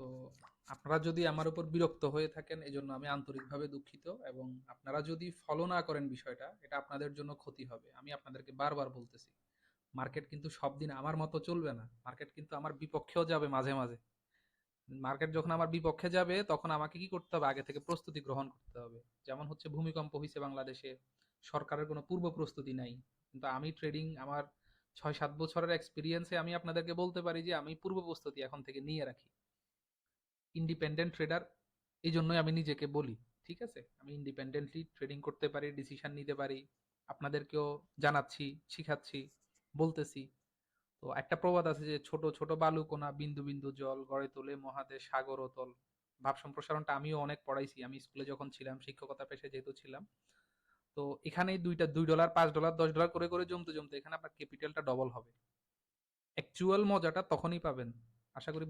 তো আপনারা যদি আমার উপর বিরক্ত হয়ে থাকেন এজন্য আমি আন্তরিকভাবে দুঃখিত, এবং আপনারা যদি ফলো না করেন বিষয়টা, এটা আপনাদের জন্য ক্ষতি হবে। আমি আপনাদেরকে বারবার বলতেছি, মার্কেট কিন্তু সব দিন আমার মতো চলবে না। মার্কেট কিন্তু আমার বিপক্ষেও যাবে মাঝে মাঝে। মার্কেট যখন আমার বিপক্ষে যাবে তখন আমাকে কি করতে হবে, আগে থেকে প্রস্তুতি গ্রহণ করতে হবে। যেমন হচ্ছে ভূমিকম্প হয়েছে বাংলাদেশে, সরকারের কোনো পূর্ব প্রস্তুতি নাই, কিন্তু আমি ট্রেডিং আমার 6-7 বছরের এক্সপিরিয়েন্সে আমি আপনাদেরকে বলতে পারি যে আমি পূর্ব প্রস্তুতি এখন থেকে নিয়ে রাখি। ইন্ডিপেন্ডেন্ট ট্রেডার এই জন্যই আমি নিজেকে বলি। ঠিক আছে, আমি ইন্ডিপেন্ডেন্টলি ট্রেডিং করতে পারি, ডিসিশন নিতে পারি, আপনাদেরকেও জানাচ্ছি, শিখাচ্ছি, বলতেছি। তো একটা প্রবাদ আছে যে ছোট ছোট বালুকণা বিন্দু বিন্দু জল গড়ে তোলে মহাদেশ সাগর অতল। ভাব সম্প্রসারণটা আমিও অনেক পড়াইছি, আমি স্কুলে যখন ছিলাম, শিক্ষকতা পেশায় যেহেতু ছিলাম। তো এখানেই দুইটা $2 $5 $10 করে করে জমতে জমতে এখানে আপনার ক্যাপিটালটা ডবল হবে। অ্যাকচুয়াল মজাটা তখনই পাবেন। আশা করি